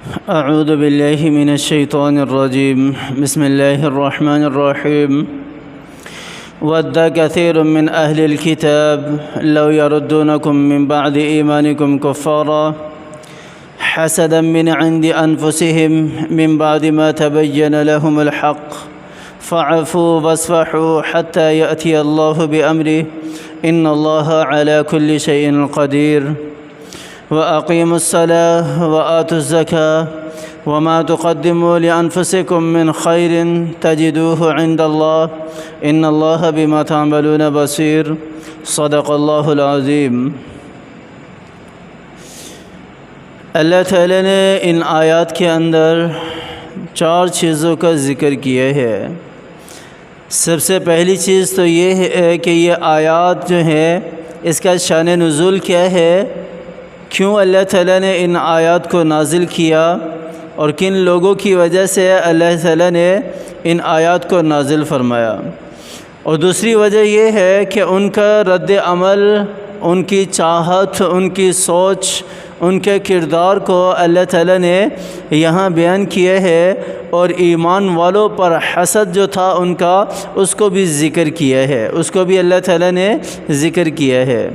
اعوذ باللہ من الشیطان الرجیم بسم اللہ الرحمن الرحیم ود کثیر من اہل الكتاب لو يردونکم من بعد ایمانکم کفارا حسدا من عند انفسهم من بعد ما تبین لهم الحق فاعفوا واصفحوا حتى يأتي الله بأمره ان الله على كل شيء قدير وأقيموا الصلاة وآتوا الزكاة وما تقدموا لأنفسكم من خير تجدوه عند الله إن الله بما تعملون بصير صدق الله العظيم۔ اللہ تعالیٰ نے ان آیات کے اندر 4 چیزوں کا ذکر کیا ہے۔ سب سے پہلی چیز تو یہ ہے کہ یہ آیات جو ہیں اس کا شان نزول کیا ہے، کیوں اللہ تعالیٰ نے ان آیات کو نازل کیا اور کن لوگوں کی وجہ سے اللہ تعالیٰ نے ان آیات کو نازل فرمایا، اور دوسری وجہ یہ ہے کہ ان کا رد عمل، ان کی چاہت، ان کی سوچ، ان کے کردار کو اللہ تعالیٰ نے یہاں بیان کیا ہے، اور ایمان والوں پر حسد جو تھا ان کا، اس کو بھی ذکر کیا ہے، اس کو بھی اللہ تعالیٰ نے ذکر کیا ہے۔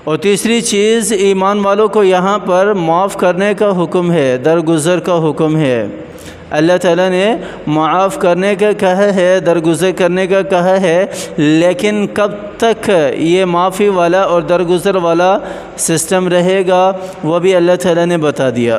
اور تیسری چیز، ایمان والوں کو یہاں پر معاف کرنے کا حکم ہے، درگزر کا حکم ہے۔ اللہ تعالیٰ نے معاف کرنے کا کہا ہے، درگزر کرنے کا کہا ہے، لیکن کب تک یہ معافی والا اور درگزر والا سسٹم رہے گا وہ بھی اللہ تعالیٰ نے بتا دیا۔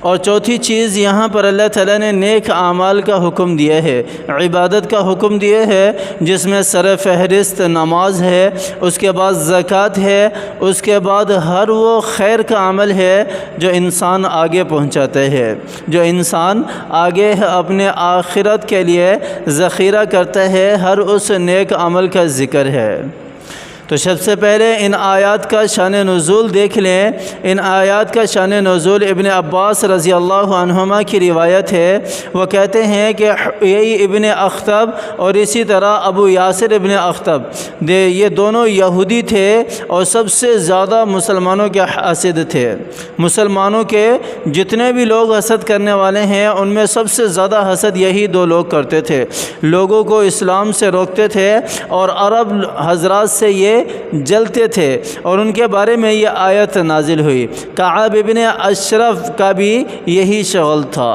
اور چوتھی چیز، یہاں پر اللہ تعالیٰ نے نیک اعمال کا حکم دیا ہے، عبادت کا حکم دیا ہے، جس میں سر فہرست نماز ہے، اس کے بعد زکوٰۃ ہے، اس کے بعد ہر وہ خیر کا عمل ہے جو انسان آگے پہنچاتا ہے، جو انسان آگے اپنے آخرت کے لیے ذخیرہ کرتا ہے، ہر اس نیک عمل کا ذکر ہے۔ تو سب سے پہلے ان آیات کا شان نزول دیکھ لیں۔ ان آیات کا شان نزول ابن عباس رضی اللہ عنہما کی روایت ہے، وہ کہتے ہیں کہ یہی ابن اخطب اور اسی طرح ابو یاسر ابن اخطب، یہ دونوں یہودی تھے اور سب سے زیادہ مسلمانوں کے حاسد تھے۔ مسلمانوں کے جتنے بھی لوگ حسد کرنے والے ہیں ان میں سب سے زیادہ حسد یہی 2 لوگ کرتے تھے، لوگوں کو اسلام سے روکتے تھے اور عرب حضرات سے یہ جلتے تھے، اور ان کے بارے میں یہ آیت نازل ہوئی۔ کعب ابن اشرف کا بھی یہی شغل تھا،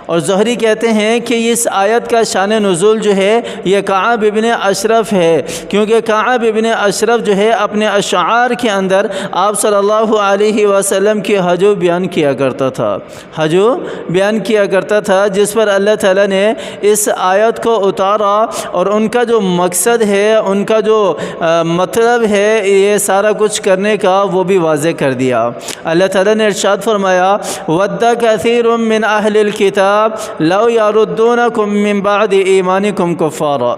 اور زہری کہتے ہیں کہ اس آیت کا شان نزول جو ہے یہ کعب ابن اشرف ہے، کیونکہ کعب ابن اشرف جو ہے اپنے اشعار کے اندر آپ صلی اللہ علیہ وسلم کی حجو بیان کیا کرتا تھا، حجو بیان کیا کرتا تھا، جس پر اللہ تعالیٰ نے اس آیت کو اتارا، اور ان کا جو مقصد ہے، ان کا جو مطلب ہے یہ سارا کچھ کرنے کا، وہ بھی واضح کر دیا۔ اللہ تعالیٰ نے ارشاد فرمایا، وَدَّ كَثِيرٌ مِّنْ أَهْلِ الْكِتَابِ لَوْ يَرُدُّونَكُم مِّن بَعْدِ إِيمَانِكُمْ كُفَّارًا۔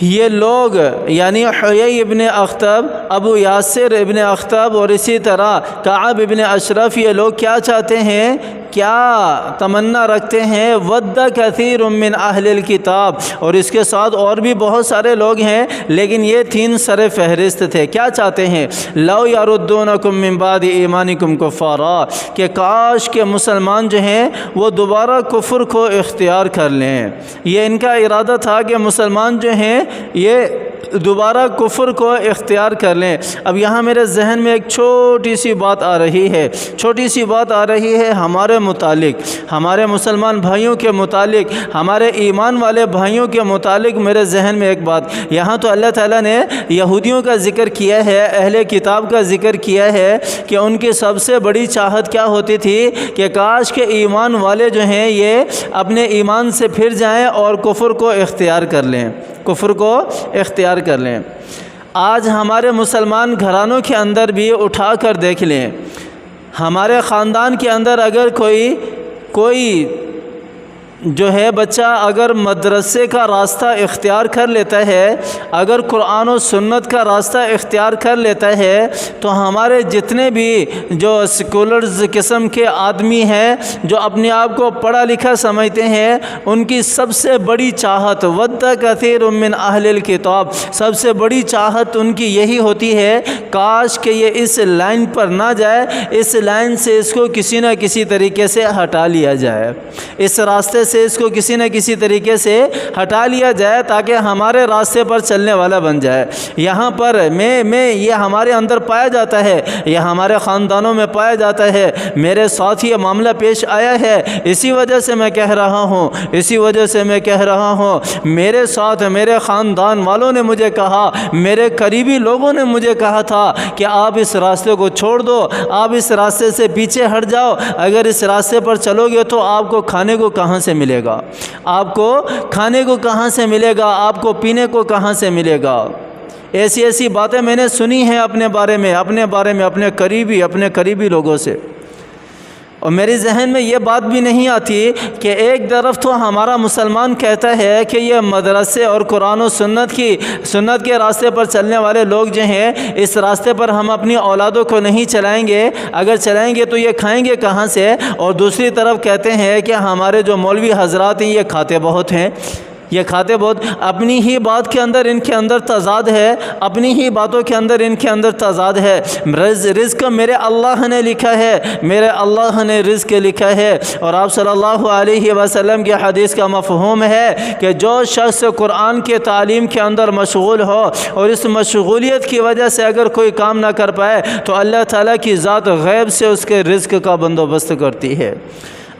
یہ لوگ یعنی حیی ابن اخطب، ابو یاسر ابن اخطب اور اسی طرح کعب ابن اشرف، یہ لوگ کیا چاہتے ہیں، کیا تمنا رکھتے ہیں، ود کثیر من اہل الکتاب، اور اس کے ساتھ اور بھی بہت سارے لوگ ہیں، لیکن یہ 3 سر فہرست تھے۔ کیا چاہتے ہیں، لو یردونکم من بعد ایمانکم کفارا، کہ کاش کہ مسلمان جو ہیں وہ دوبارہ کفر کو اختیار کر لیں۔ یہ ان کا ارادہ تھا کہ مسلمان جو ہیں یہ دوبارہ کفر کو اختیار کر لیں۔ اب یہاں میرے ذہن میں ایک چھوٹی سی بات آ رہی ہے ہمارے متعلق، ہمارے مسلمان بھائیوں کے متعلق، ہمارے ایمان والے بھائیوں کے متعلق میرے ذہن میں ایک بات، یہاں تو اللہ تعالیٰ نے یہودیوں کا ذکر کیا ہے، اہل کتاب کا ذکر کیا ہے کہ ان کی سب سے بڑی چاہت کیا ہوتی تھی کہ کاش کہ ایمان والے جو ہیں یہ اپنے ایمان سے پھر جائیں اور کفر کو اختیار کر لیں، کفر کو اختیار کر لیں۔ آج ہمارے مسلمان گھرانوں کے اندر بھی اٹھا کر دیکھ لیں، ہمارے خاندان کے اندر اگر کوئی جو ہے بچہ اگر مدرسے کا راستہ اختیار کر لیتا ہے، اگر قرآن و سنت کا راستہ اختیار کر لیتا ہے، تو ہمارے جتنے بھی جو سیکولرز قسم کے آدمی ہیں جو اپنے آپ کو پڑھا لکھا سمجھتے ہیں، ان کی سب سے بڑی چاہت ود کثیر من اہل الکتاب، سب سے بڑی چاہت ان کی یہی ہوتی ہے کاش کہ یہ اس لائن پر نہ جائے، اس لائن سے اس کو کسی نہ کسی طریقے سے ہٹا لیا جائے، اس راستے سے اس کو کسی نہ کسی طریقے سے ہٹا لیا جائے تاکہ ہمارے راستے پر چلنے والا بن جائے۔ یہاں پر میں یہ ہمارے اندر پایا جاتا ہے، یہ ہمارے خاندانوں میں پایا جاتا ہے، میرے ساتھ یہ معاملہ پیش آیا ہے، اسی وجہ سے میں کہہ رہا ہوں، اسی وجہ سے میں کہہ رہا ہوں، میرے ساتھ میرے خاندان والوں نے مجھے کہا، میرے قریبی لوگوں نے مجھے کہا تھا کہ آپ اس راستے کو چھوڑ دو، آپ اس راستے سے پیچھے ہٹ جاؤ، اگر اس راستے پر چلو گے تو آپ کو کھانے کو کہاں سے ملے گا، آپ کو کھانے کو کہاں سے ملے گا، آپ کو پینے کو کہاں سے ملے گا۔ ایسی ایسی باتیں میں نے سنی ہیں اپنے بارے میں اپنے قریبی لوگوں سے، اور میرے ذہن میں یہ بات بھی نہیں آتی کہ ایک طرف تو ہمارا مسلمان کہتا ہے کہ یہ مدرسے اور قرآن و سنت کے راستے پر چلنے والے لوگ جو ہیں، اس راستے پر ہم اپنی اولادوں کو نہیں چلائیں گے، اگر چلائیں گے تو یہ کھائیں گے کہاں سے، اور دوسری طرف کہتے ہیں کہ ہمارے جو مولوی حضرات ہیں یہ کھاتے بہت ہیں، یہ کھاتے بہت، اپنی ہی بات کے اندر ان کے اندر تضاد ہے، اپنی ہی باتوں کے اندر ان کے اندر تضاد ہے۔ رزق میرے اللہ نے لکھا ہے، میرے اللہ نے رزق لکھا ہے، اور آپ صلی اللہ علیہ وسلم کی حدیث کا مفہوم ہے کہ جو شخص قرآن کے تعلیم کے اندر مشغول ہو اور اس مشغولیت کی وجہ سے اگر کوئی کام نہ کر پائے تو اللہ تعالیٰ کی ذات غیب سے اس کے رزق کا بندوبست کرتی ہے،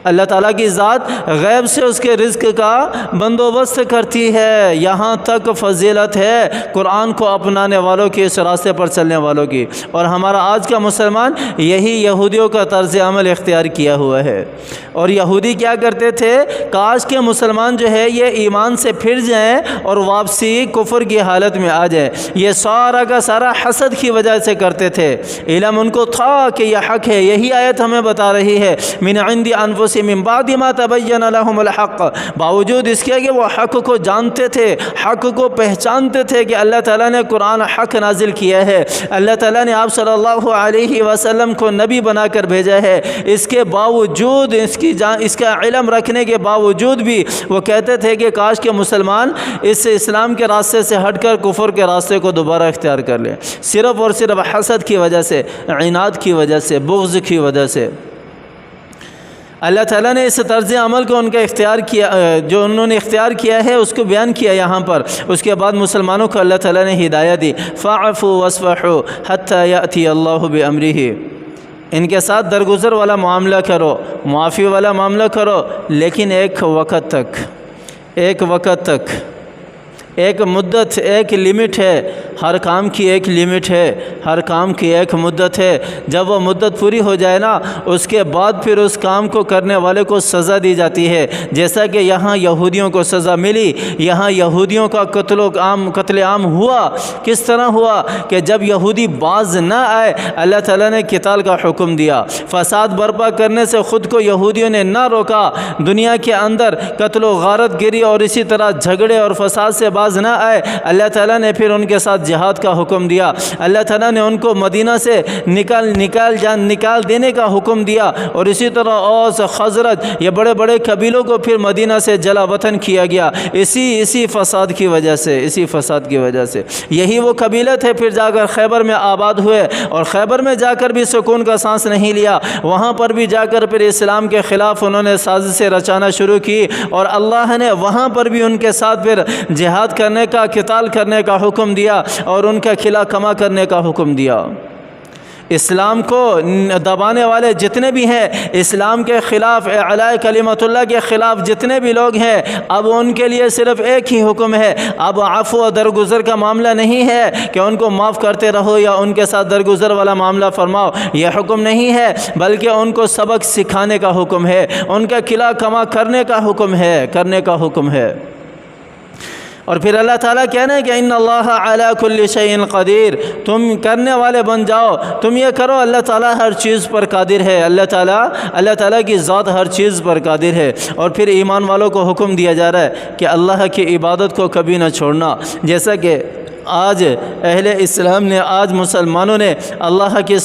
اللہ تعالیٰ کی ذات غیب سے اس کے رزق کا بندوبست کرتی ہے۔ یہاں تک فضیلت ہے قرآن کو اپنانے والوں کی، اس راستے پر چلنے والوں کی، اور ہمارا آج کا مسلمان یہی یہودیوں کا طرز عمل اختیار کیا ہوا ہے۔ اور یہودی کیا کرتے تھے، کاش کے مسلمان جو ہے یہ ایمان سے پھر جائیں اور واپسی کفر کی حالت میں آ جائیں، یہ سارا کا سارا حسد کی وجہ سے کرتے تھے۔ علم ان کو تھا کہ یہ حق ہے، یہی آیت ہمیں بتا رہی ہے، من عند انفسہم من بعد ما تبین لهم الحق، باوجود اس کے کہ وہ حق کو جانتے تھے، حق کو پہچانتے تھے کہ اللہ تعالیٰ نے قرآن حق نازل کیا ہے، اللہ تعالیٰ نے آپ صلی اللہ علیہ وسلم کو نبی بنا کر بھیجا ہے، اس کے باوجود اس کا علم رکھنے کے باوجود بھی وہ کہتے تھے کہ کاش کے مسلمان اس اسلام کے راستے سے ہٹ کر کفر کے راستے کو دوبارہ اختیار کر لیں، صرف اور صرف حسد کی وجہ سے، عناد کی وجہ سے، بغض کی وجہ سے۔ اللہ تعالیٰ نے اس طرز عمل کو ان کا اختیار کیا، جو انہوں نے اختیار کیا ہے اس کو بیان کیا یہاں پر۔ اس کے بعد مسلمانوں کو اللہ تعالیٰ نے ہدایت دی، فاعفوا واصفحوا حتی یأتی اللہ بامرہ، ان کے ساتھ درگزر والا معاملہ کرو، معافی والا معاملہ کرو، لیکن ایک وقت تک، ایک مدت، ایک لمٹ ہے، ہر کام کی ایک لمٹ ہے، ہر کام کی ایک مدت ہے، جب وہ مدت پوری ہو جائے نا اس کے بعد پھر اس کام کو کرنے والے کو سزا دی جاتی ہے، جیسا کہ یہاں یہودیوں کو سزا ملی۔ یہاں یہودیوں کا قتل عام ہوا، کس طرح ہوا کہ جب یہودی باز نہ آئے اللہ تعالیٰ نے قتال کا حکم دیا، فساد برپا کرنے سے خود کو یہودیوں نے نہ روکا، دنیا کے اندر قتل و غارت گری اور اسی طرح جھگڑے اور فساد سے باز نہ آئے، اللہ تعالیٰ نے پھر ان کے ساتھ جہاد کا حکم دیا، اللہ تعالیٰ نے ان کو مدینہ سے نکال دینے کا حکم دیا، اور اسی طرح اوس، خزرج، یہ بڑے بڑے قبیلوں کو پھر مدینہ سے جلا وطن کیا گیا، اسی فساد کی وجہ سے۔ یہی وہ قبیلے تھے پھر جا کر خیبر میں آباد ہوئے، اور خیبر میں جا کر بھی سکون کا سانس نہیں لیا، وہاں پر بھی جا کر پھر اسلام کے خلاف انہوں نے سازشیں رچانا شروع کی، اور اللہ نے وہاں پر بھی ان کے ساتھ پھر جہاد کرنے کا، قتال کرنے کا حکم دیا، اور ان کا قلعہ کما کرنے کا حکم دیا۔ اسلام کو دبانے والے جتنے بھی ہیں، اسلام کے خلاف، اعلاء کلمت اللہ کے خلاف جتنے بھی لوگ ہیں، اب ان کے لیے صرف ایک ہی حکم ہے، اب عفو و درگزر کا معاملہ نہیں ہے کہ ان کو معاف کرتے رہو یا ان کے ساتھ درگزر والا معاملہ فرماؤ، یہ حکم نہیں ہے، بلکہ ان کو سبق سکھانے کا حکم ہے، ان کا قلعہ کما کرنے کا حکم ہے۔ اور پھر اللہ تعالیٰ کہنا ہے کہ ان اللہ علی کل شیء قدیر، تم کرنے والے بن جاؤ، تم یہ کرو، اللہ تعالیٰ ہر چیز پر قادر ہے، اللہ تعالیٰ کی ذات ہر چیز پر قادر ہے۔ اور پھر ایمان والوں کو حکم دیا جا رہا ہے کہ اللہ کی عبادت کو کبھی نہ چھوڑنا، جیسا کہ آج اہل اسلام نے، آج مسلمانوں نے اللہ کی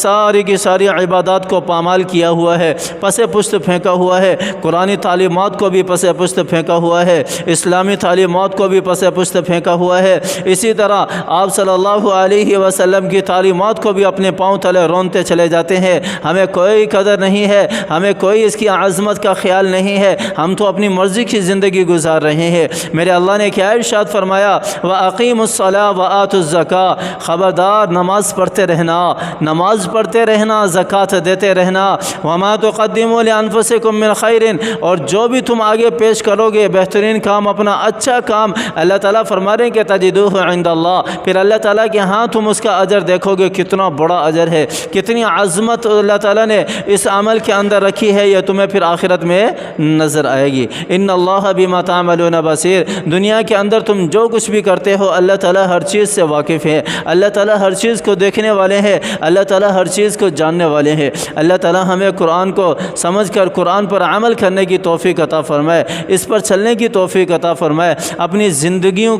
ساری عبادات کو پامال کیا ہوا ہے، پس پشت پھینکا ہوا ہے، قرآنی تعلیمات کو بھی پس پشت پھینکا ہوا ہے، اسلامی تعلیمات کو بھی پس پشت پھینکا ہوا ہے، اسی طرح آپ صلی اللہ علیہ وسلم کی تعلیمات کو بھی اپنے پاؤں تلے رونتے چلے جاتے ہیں۔ ہمیں کوئی قدر نہیں ہے، ہمیں کوئی اس کی عظمت کا خیال نہیں ہے، ہم تو اپنی مرضی کی زندگی گزار رہے ہیں۔ میرے اللہ نے کیا ارشاد فرمایا، وَأَقِيمُوا الصَّلَاةَ وَآتُوا الزَّكَاةَ، خبردار نماز پڑھتے رہنا، زکوٰۃ دیتے رہنا، وَمَا تُقَدِّمُوا لِأَنفُسِكُم مِّن خَيْرٍ، اور جو بھی تم آگے پیش کرو گے بہترین کام، اپنا اچھا کام، اللہ تعالیٰ فرما رہے ہیں کہ تجدوہ عند اللہ، پھر اللہ تعالیٰ کے ہاں تم اس کا اجر دیکھو گے، کتنا بڑا اجر ہے، کتنی عظمت اللہ تعالیٰ نے اس عمل کے اندر رکھی ہے، یہ تمہیں پھر آخرت میں نظر آئے گی۔ ان اللہ بما تعملون بصیر، دنیا کے اندر تم جو کچھ بھی کرتے ہو اللہ تعالیٰ ہر چیز سے واقف ہے، اللہ تعالیٰ ہر چیز کو دیکھنے والے ہیں، اللہ تعالیٰ ہر چیز کو جاننے والے ہیں۔ اللہ تعالیٰ ہمیں قرآن کو سمجھ کر قرآن پر عمل کرنے کی توفیق عطا فرمائے، اس پر چلنے کی توفیق عطا فرمائے، اپنی زندگیوں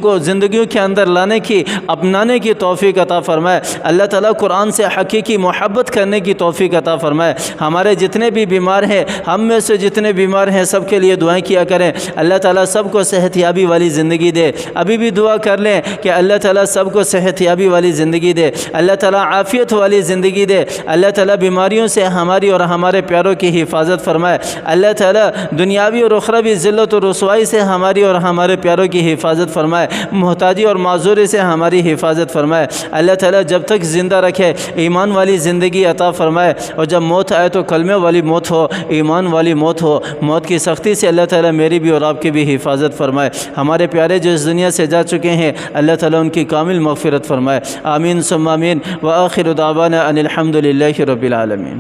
کے اندر لانے کی، اپنانے کی توفیق عطا فرمائے۔ اللہ تعالیٰ قرآن سے حقیقی محبت کرنے کی توفیق عطا فرمائے۔ ہمارے جتنے بھی بیمار ہیں، ہم میں سے جتنے بیمار ہیں، سب کے لیے دعائیں کیا کریں، اللہ تعالیٰ سب کو صحت یابی والی زندگی دے۔ ابھی بھی دعا کر لیں کہ اللہ تعالیٰ سب کو صحت یابی والی زندگی دے، اللہ تعالیٰ عافیت والی زندگی دے، اللہ تعالیٰ بیماریوں سے ہماری اور ہمارے پیاروں کی حفاظت فرمائے، اللہ تعالیٰ دنیاوی اور اخروی ذلت و رسوائی سے ہماری اور ہمارے پیاروں کی حفاظت فرمائے، محتاجی اور معذوری سے ہماری حفاظت فرمائے، اللہ تعالیٰ جب تک زندہ رکھے ایمان والی زندگی عطا فرمائے، اور جب موت آئے تو کلمے والی موت ہو، ایمان والی موت ہو، موت کی سختی سے اللہ تعالیٰ میری بھی اور آپ کی بھی حفاظت فرمائے۔ ہمارے پیارے جو اس دنیا سے جا چکے ہیں اللہ تعالیٰ ان کی کامل مغفرت فرمائے، آمین ثم آمین، وآخر دعوانا ان الحمد للہ رب العالمین۔